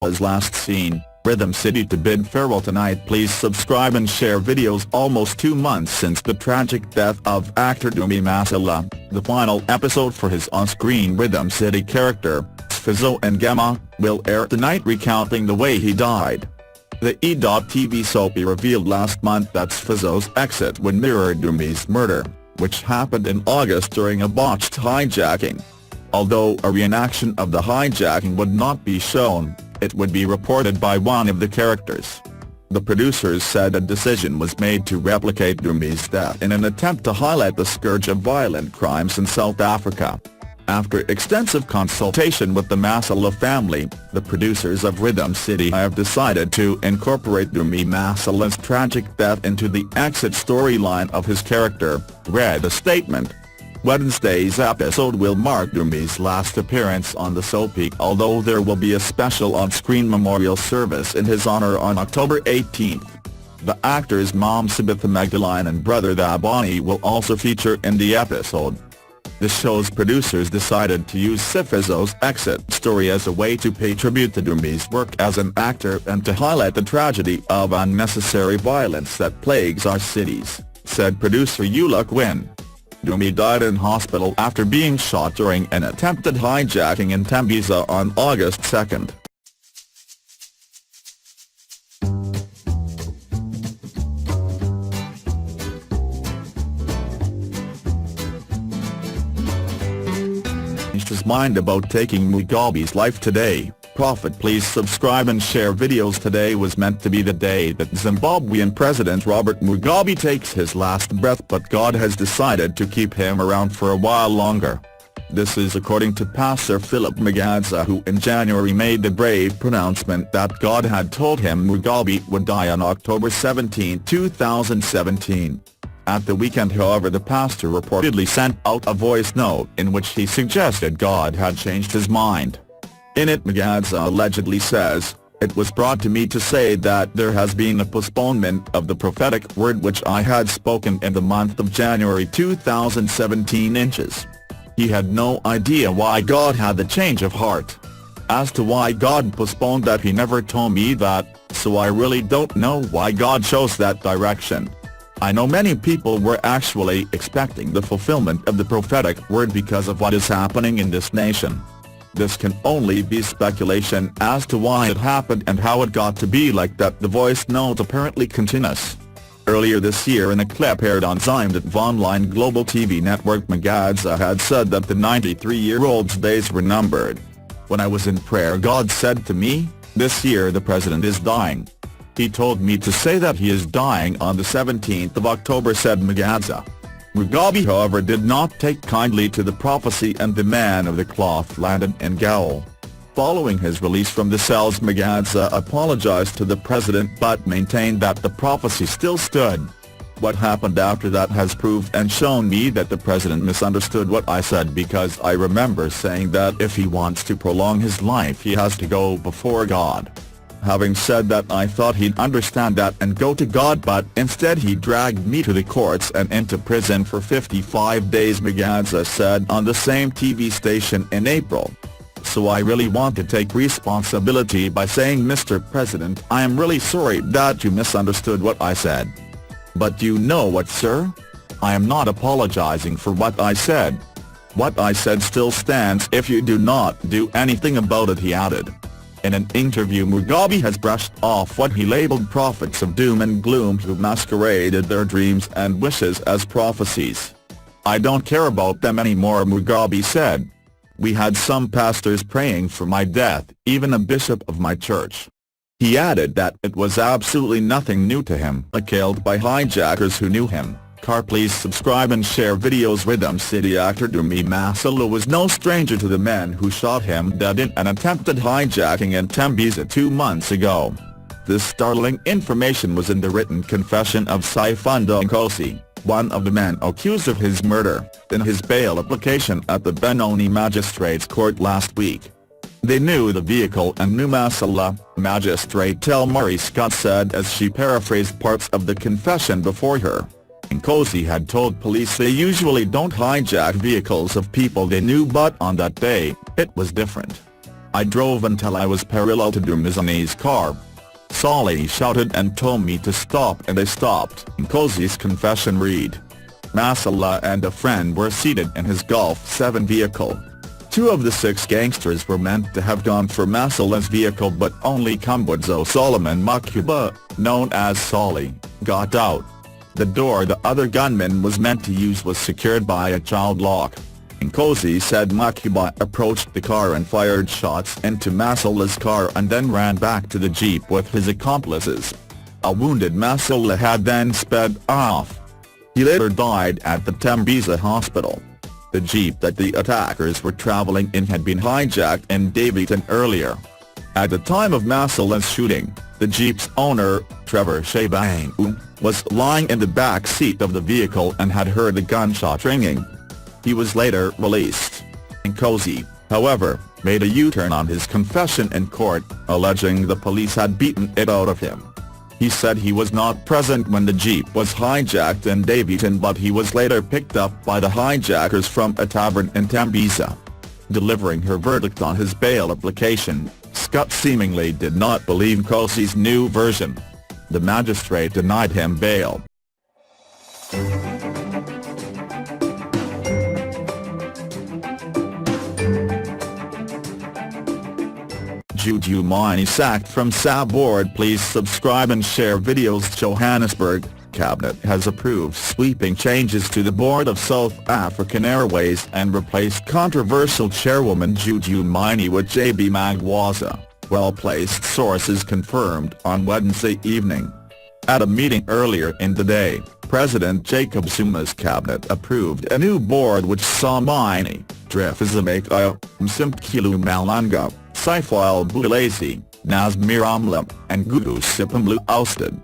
was last seen, Rhythm City to bid farewell tonight. Please subscribe and share videos. Almost 2 months since the tragic death of actor Dumi Masilela, the final episode for his on-screen Rhythm City character, Fizzo and Gemma, will air tonight, recounting the way he died. The E.TV soapy revealed last month that Fizzo's exit would mirror Dumi's murder, which happened in August during a botched hijacking. Although a reenaction of the hijacking would not be shown, it would be reported by one of the characters. The producers said a decision was made to replicate Dumi's death in an attempt to highlight the scourge of violent crimes in South Africa. After extensive consultation with the Masilela family, the producers of Rhythm City have decided to incorporate Dumi Masilela's tragic death into the exit storyline of his character, read a statement. Wednesday's episode will mark Dumi's last appearance on the soapy, although there will be a special on-screen memorial service in his honor on October 18. The actor's mom Sabitha Magdalene and brother Thabani will also feature in the episode. The show's producers decided to use Fizzo's exit story as a way to pay tribute to Dumi's work as an actor and to highlight the tragedy of unnecessary violence that plagues our cities, said producer Eula Quinn. Dumi died in hospital after being shot during an attempted hijacking in Tembisa on August 2. Changed his mind about taking Mugabe's life today. Prophet, please subscribe and share videos. Today was meant to be the day that Zimbabwean President Robert Mugabe takes his last breath, but God has decided to keep him around for a while longer. This is according to Pastor Philip Mugabe, who in January made the brave pronouncement that God had told him Mugabe would die on October 17, 2017. At the weekend, however, the pastor reportedly sent out a voice note in which he suggested God had changed his mind. In it, Mugabe allegedly says, "It was brought to me to say that there has been a postponement of the prophetic word which I had spoken in the month of January 2017 inches." He had no idea why God had the change of heart. As to why God postponed that, he never told me that, so I really don't know why God chose that direction. I know many people were actually expecting the fulfillment of the prophetic word because of what is happening in this nation. This can only be speculation as to why it happened and how it got to be like that, the voice note apparently continues. Earlier this year, in a clip aired on Zimbabwe's online global TV network, Mugabe had said that the 93-year-old's days were numbered. "When I was in prayer, God said to me, 'This year the president is dying.' He told me to say that he is dying on the 17th of October, said Mugabe. Mugabe, however, did not take kindly to the prophecy, and the man of the cloth landed in gaol. Following his release from the cells, Mugabe apologized to the president but maintained that the prophecy still stood. "What happened after that has proved and shown me that the president misunderstood what I said, because I remember saying that if he wants to prolong his life he has to go before God. Having said that, I thought he'd understand that and go to God, but instead he dragged me to the courts and into prison for 55 days, Mugabe said on the same TV station in April. "So I really want to take responsibility by saying, Mr. President, I am really sorry that you misunderstood what I said. But you know what, sir? I am not apologizing for what I said. What I said still stands if you do not do anything about it," he added. In an interview, Mugabe has brushed off what he labeled prophets of doom and gloom who masqueraded their dreams and wishes as prophecies. "I don't care about them anymore," Mugabe said. "We had some pastors praying for my death, even a bishop of my church." He added that it was absolutely nothing new to him, killed by hijackers who knew him. Please subscribe and share videos. Rhythm City actor Dumi Masilela was no stranger to the men who shot him dead in an attempted hijacking in Tembisa 2 months ago. This startling information was in the written confession of Saifundo Nkosi, one of the men accused of his murder, in his bail application at the Benoni Magistrates Court last week. "They knew the vehicle and knew Masilela," Magistrate Telmari Scott said as she paraphrased parts of the confession before her. Nkosi had told police they usually don't hijack vehicles of people they knew, but on that day, it was different. I drove until I was parallel to Dumi's car. Solly shouted and told me to stop and I stopped. Nkozi's confession read. Masilela and a friend were seated in his Golf 7 vehicle. 2 of the 6 gangsters were meant to have gone for Masilela's vehicle, but only Kumbudzo Solomon Mugabe, known as Solly, got out. The door the other gunman was meant to use was secured by a child lock. Nkozi said Mugabe approached the car and fired shots into Masilela's car and then ran back to the jeep with his accomplices. A wounded Masilela had then sped off. He later died at the Tembisa hospital. The jeep that the attackers were traveling in had been hijacked in Davidson earlier. At the time of Masilela's shooting, the jeep's owner, Trevor Shakeup, was lying in the back seat of the vehicle and had heard a gunshot ringing. He was later released. Nkozi, however, made a U-turn on his confession in court, alleging the police had beaten it out of him. He said he was not present when the jeep was hijacked in Davidson, but he was later picked up by the hijackers from a tavern in Tembisa. Delivering her verdict on his bail application, Scott seemingly did not believe Nkozi's new version. The magistrate denied him bail. Dumi sacked from SA board. Please subscribe and share videos. Johannesburg, Cabinet has approved sweeping changes to the board of South African Airways and replaced controversial chairwoman Dumi with JB Magwaza, well-placed sources confirmed on Wednesday evening. At a meeting earlier in the day, President Jacob Zuma's cabinet approved a new board which saw Mini, Drifizameka, Msimkilu Malanga, Saifal Bulezi, Nazmir Amla, and Gugu Sipamlu ousted.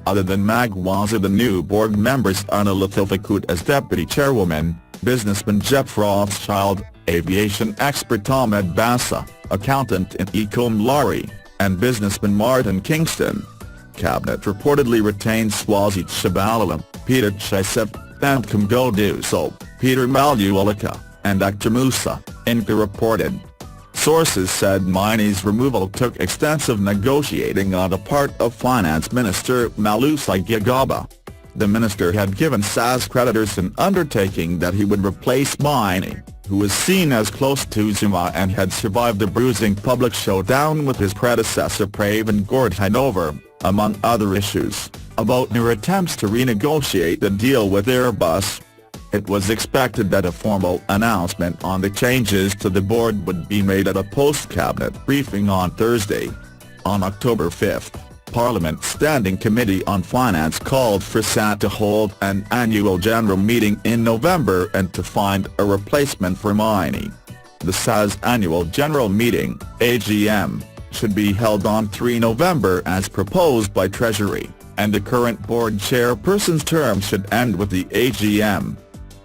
Other than Magwaza, the new board members are Lathilfakut as deputy chairwoman, businessman Jeff Rothschild, aviation expert Ahmed Bassa, accountant in Ecom Lari, and businessman Martin Kingston. Cabinet reportedly retains Swazi Shabalala, Peter Chisef, Thamkum Goduso, Peter Malualika, and Actor Musa, Inca reported. Sources said Mini's removal took extensive negotiating on the part of Finance Minister Malusi Gigaba. The minister had given SAS creditors an undertaking that he would replace Mini, who was seen as close to Zuma and had survived the bruising public showdown with his predecessor Pravin Gordhan, among other issues, about their attempts to renegotiate the deal with Airbus. It was expected that a formal announcement on the changes to the board would be made at a post-cabinet briefing on Thursday. On October 5, Parliament's Standing Committee on Finance called for SAT to hold an annual general meeting in November and to find a replacement for Mini. The SAS annual general meeting, AGM, should be held on 3 November as proposed by Treasury, and the current board chairperson's term should end with the AGM.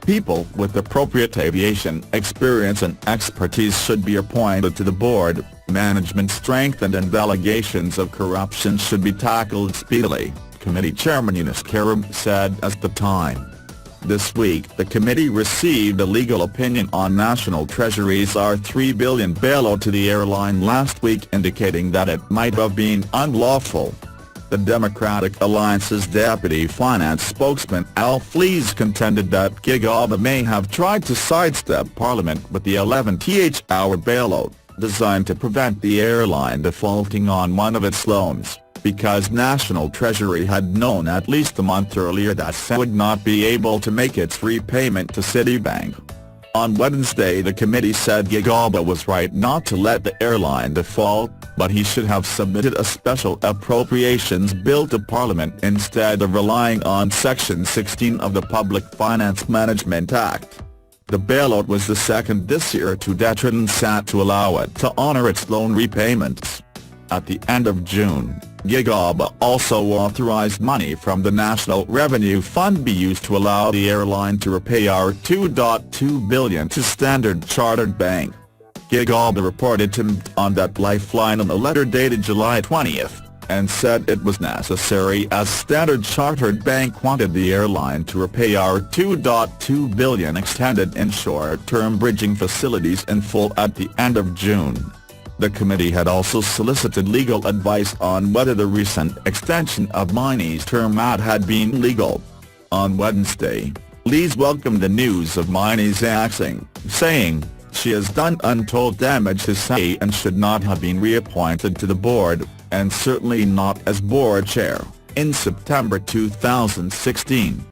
People with appropriate aviation experience and expertise should be appointed to the board, management strengthened and allegations of corruption should be tackled speedily, committee chairman Yunus Karim said at the time. This week the committee received a legal opinion on National Treasury's R3 billion bailout to the airline last week, indicating that it might have been unlawful. The Democratic Alliance's deputy finance spokesman Al Flees contended that Gigaba may have tried to sidestep Parliament with the 11th-hour bailout, designed to prevent the airline defaulting on one of its loans, because National Treasury had known at least a month earlier that it would not be able to make its repayment to Citibank. On Wednesday the committee said Gigaba was right not to let the airline default, but he should have submitted a special appropriations bill to Parliament instead of relying on Section 16 of the Public Finance Management Act. The bailout was the second this year to determine SAT to allow it to honor its loan repayments. At the end of June, Gigaba also authorized money from the National Revenue Fund be used to allow the airline to repay our $2.2 billion to Standard Chartered Bank. Gigaba reported to on that lifeline in a letter dated July 20, and said it was necessary as Standard Chartered Bank wanted the airline to repay our $2.2 billion extended in short-term bridging facilities in full at the end of June. The committee had also solicited legal advice on whether the recent extension of Miney's term had been legal. On Wednesday, Lees welcomed the news of Miney's axing, saying, "She has done untold damage to say and should not have been reappointed to the board, and certainly not as board chair." In September 2016,